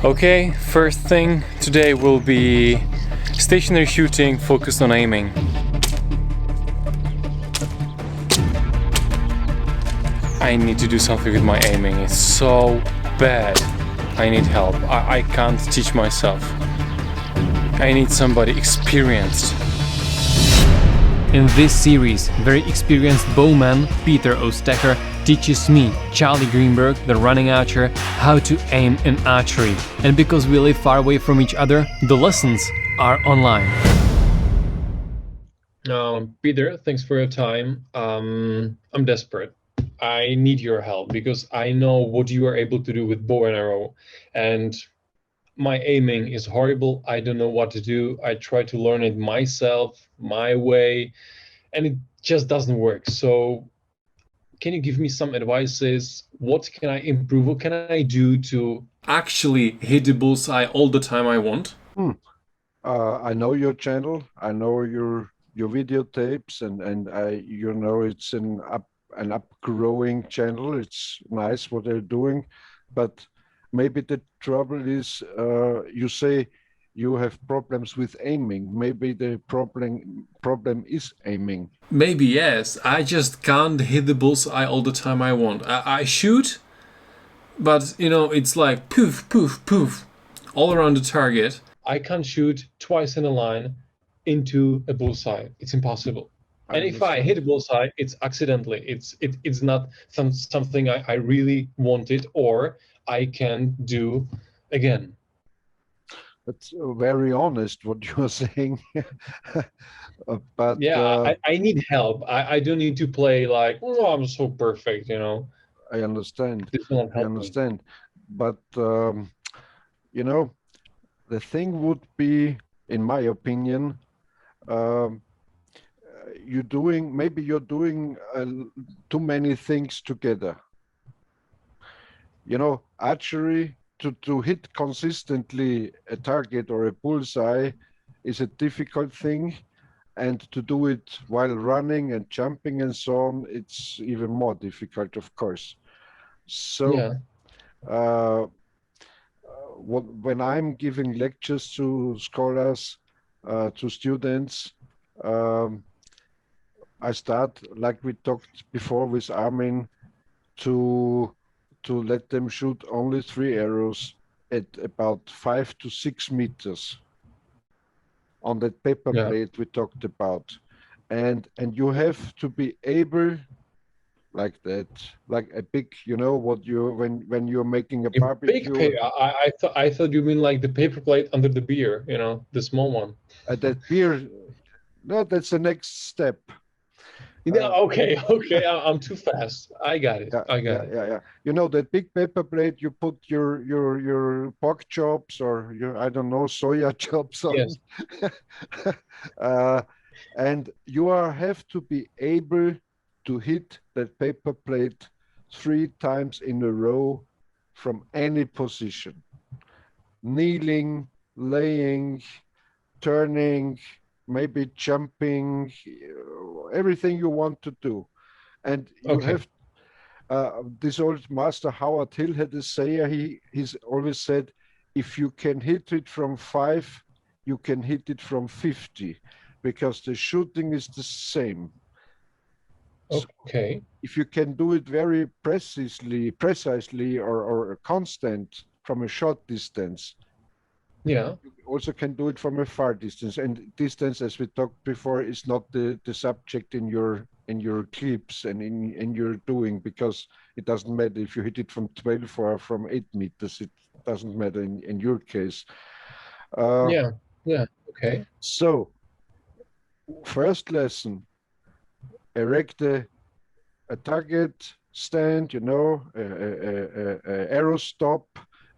Okay, first thing today will be stationary shooting focused on aiming. I need to do something with my aiming, it's so bad. I need help, I can't teach myself. I need somebody experienced. In this series, very experienced bowman Peter O Stecher teaches me, Charlie Greenberg, the running archer, how to aim in archery. And because we live far away from each other, the lessons are online. Peter, thanks for your time. I'm desperate. I need your help because I know what you are able to do with bow and arrow, and my aiming is horrible. I don't know what to do. I try to learn it myself, my way, and it just doesn't work. So can you give me some advices? What can I improve? What can I do to actually hit the bullseye all the time I want? I know your channel. I know your videotapes, and you know it's an upgrowing channel. It's nice what they're doing, but maybe the trouble is you say you have problems with aiming. Maybe the problem is aiming. Maybe yes. I just can't hit the bullseye all the time I want. I shoot, but you know, it's like poof, poof, poof, all around the target. I can't shoot twice in a line into a bullseye. It's impossible. And if I hit a bullseye, it's accidentally. It's not something I really wanted or I can do again. That's very honest what you're saying. But yeah, I need help. I don't need to play like, oh, I'm so perfect, you know. I understand. This won't help I understand. But you know, the thing would be, in my opinion, maybe you're doing too many things together. You know, archery to hit consistently a target or a bullseye is a difficult thing, and to do it while running and jumping and so on, it's even more difficult, of course. So yeah. When I'm giving lectures to scholars, to students, I start, like we talked before with Armin, to let them shoot only 3 arrows at about 5 to 6 meters on that paper plate we talked about. And you have to be able, like that, like a big, you know, what you when you're making a barbecue. Big I thought you mean like the paper plate under the beer, you know, the small one. That beer, no, that's the next step. Yeah, okay, I'm too fast. I got it. Yeah. You know, that big paper plate, you put your pork chops or your, I don't know, soya chops on. Yes. And you have to be able to hit that paper plate 3 times in a row from any position. Kneeling, laying, turning, maybe jumping, everything you want to do. And you have this old master Howard Hill had a saying. He's always said, if you can hit it from 5, you can hit it from 50, because the shooting is the same. Okay. So if you can do it very precisely or constant from a short distance, yeah, you also can do it from a far distance. And distance, as we talked before, is not the subject in your clips and in your doing, because it doesn't matter if you hit it from 12 or from 8 meters. It doesn't matter in your case. Yeah. Okay. So, first lesson: erect a target stand, you know, a arrow stop,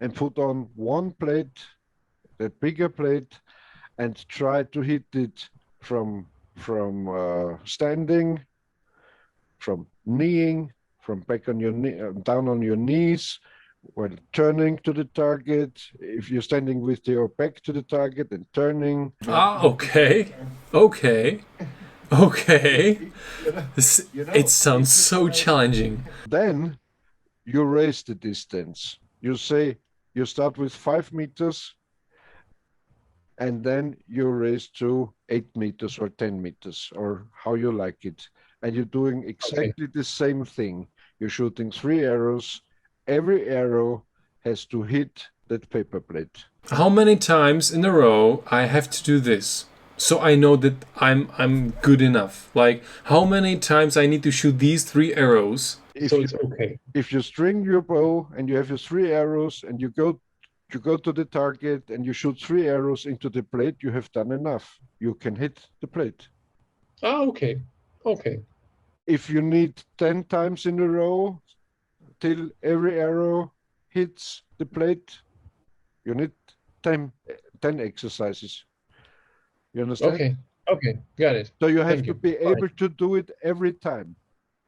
and put on one plate, that bigger plate, and try to hit it from standing, from kneeing, from back on your knee, down on your knees, while turning to the target. If you're standing with your back to the target and turning. Okay. It sounds so challenging. Then you raise the distance. You say, You start with 5 meters, and then you raise to 8 meters or 10 meters, or how you like it. And you're doing exactly the same thing. You're shooting 3 arrows. Every arrow has to hit that paper plate. How many times in a row I have to do this so I know that I'm good enough? Like how many times I need to shoot these 3 arrows? So it's okay. If you string your bow and you have your 3 arrows and you go to the target and you shoot 3 arrows into the plate, you have done enough. You can hit the plate. Ah, okay. Okay. If you need 10 times in a row till every arrow hits the plate, you need 10 exercises. You understand? Okay. Okay. Got it. So you have to be able to do it every time.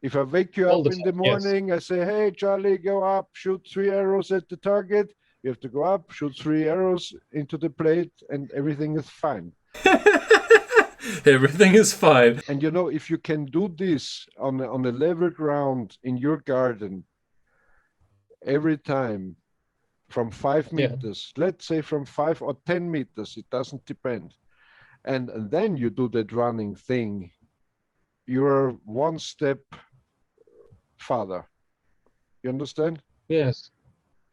If I wake you up in the morning, I say, hey, Charlie, go up, shoot 3 arrows at the target. You have to go up, shoot 3 arrows into the plate, and everything is fine. Everything is fine. And you know, if you can do this on a level ground in your garden every time from 5 meters, let's say from 5 or 10 meters, it doesn't depend. And then you do that running thing, you're one step farther. You understand? Yes.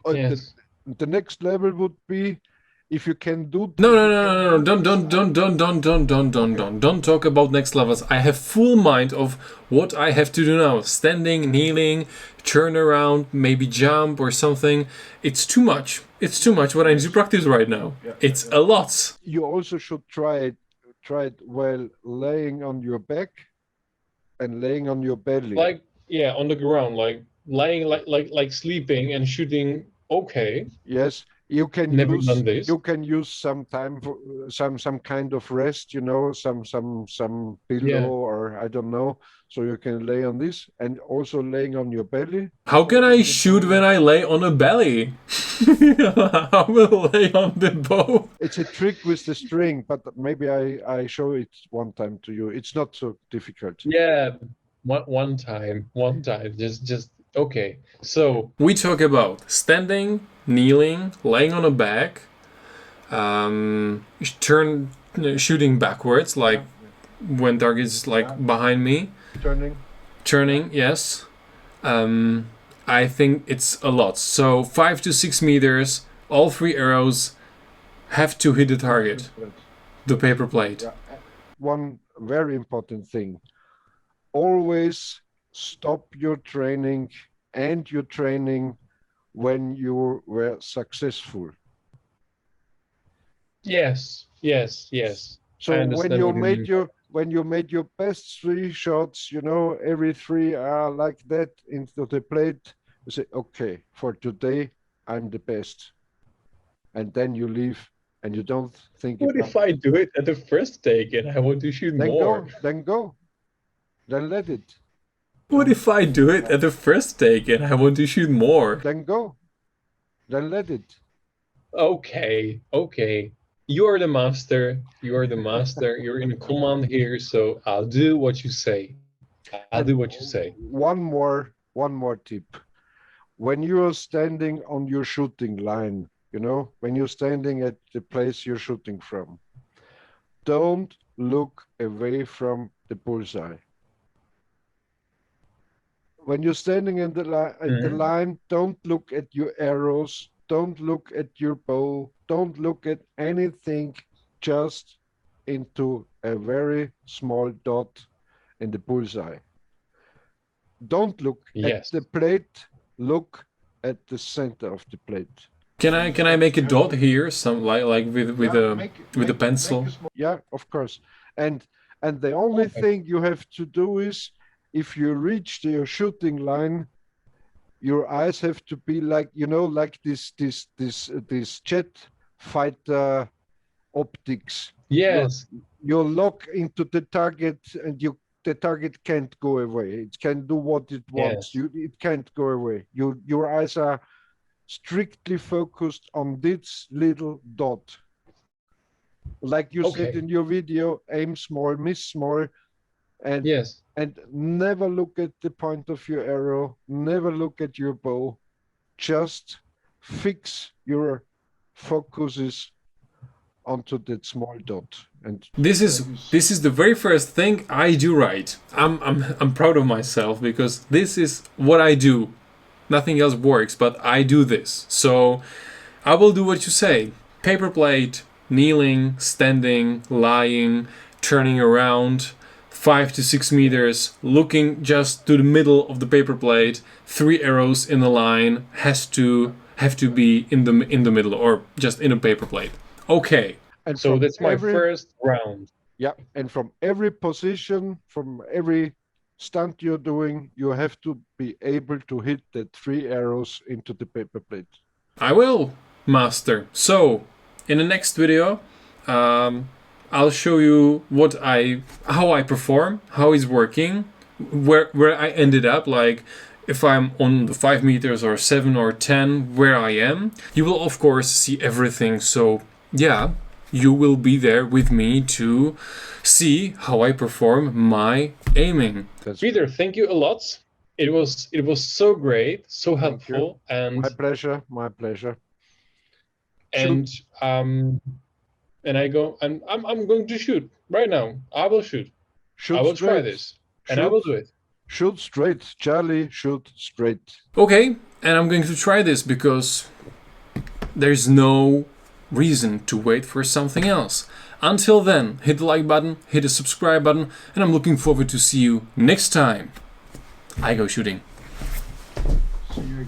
Yes. The next level would be if you can do. No. Don't talk about next levels. I have full mind of what I have to do now. Standing, kneeling, turn around, maybe jump or something. It's too much. It's too much what I need to practice right now. It's a lot. You also should try it while laying on your back and laying on your belly. Like, yeah, on the ground, like lying, like sleeping and shooting. Okay. Yes, you can You can use some time for some kind of rest. You know, some pillow or I don't know. So you can lay on this and also laying on your belly. How can I shoot when I lay on a belly? I will lay on the bow. It's a trick with the string, but maybe I show it one time to you. It's not so difficult. Yeah, one time, just okay. So we talk about standing, kneeling, laying on a back, shooting backwards, like when target is like behind me. Turning, yes. I think it's a lot. So 5 to 6 meters, all 3 arrows have to hit the target, the paper plate. Yeah. One very important thing, always stop your training when you were successful. Yes. So when you made your best 3 shots, you know, every 3 are like that into the plate, you say, okay, for today I'm the best, and then you leave and you don't think. What if I do it at the first take and I want to shoot more? Then let it. What if I do it at the first take and I want to shoot more? Then go. Then let it. Okay. You're the master. You're in command here, so I'll do what you say. One more tip. When you are standing on your shooting line, you know, when you're standing at the place you're shooting from, don't look away from the bullseye. When you're standing in the line, don't look at your arrows, don't look at your bow, don't look at anything, just into a very small dot in the bullseye. Don't look at the plate, look at the center of the plate. Can I make a dot here, some like with a pencil? Yeah, of course. And the only thing you have to do is, if you reach your shooting line, your eyes have to be like, you know, like this jet fighter optics. Yes. You lock into the target, and the target can't go away. It can do what it wants. It can't go away. Your eyes are strictly focused on this little dot. Like you said in your video, aim small, miss small. And never look at the point of your arrow, never look at your bow, just fix your focuses onto that small dot. And this is the very first thing I do right. I'm proud of myself because this is what I do. Nothing else works, but I do this. So I will do what you say. Paper plate, kneeling, standing, lying, turning around, 5 to 6 meters, looking just to the middle of the paper plate. 3 arrows in a line have to be in the middle or just in a paper plate. Okay. And so that's my first round. Yeah, and from every position, from every stunt you're doing, you have to be able to hit the 3 arrows into the paper plate. I will, master. So, in the next video, I'll show you how I perform, how it's working, where I ended up, like if I'm on the 5 meters or 7 or 10, where I am. You will of course see everything. So yeah, you will be there with me to see how I perform my aiming. Peter, thank you a lot. It was so great, so helpful, and my pleasure. And I'm going to shoot right now. I will shoot. I will try this, and I will do it. Shoot straight, Charlie. Shoot straight. Okay, and I'm going to try this because there's no reason to wait for something else. Until then, hit the like button, hit the subscribe button, and I'm looking forward to see you next time I go shooting.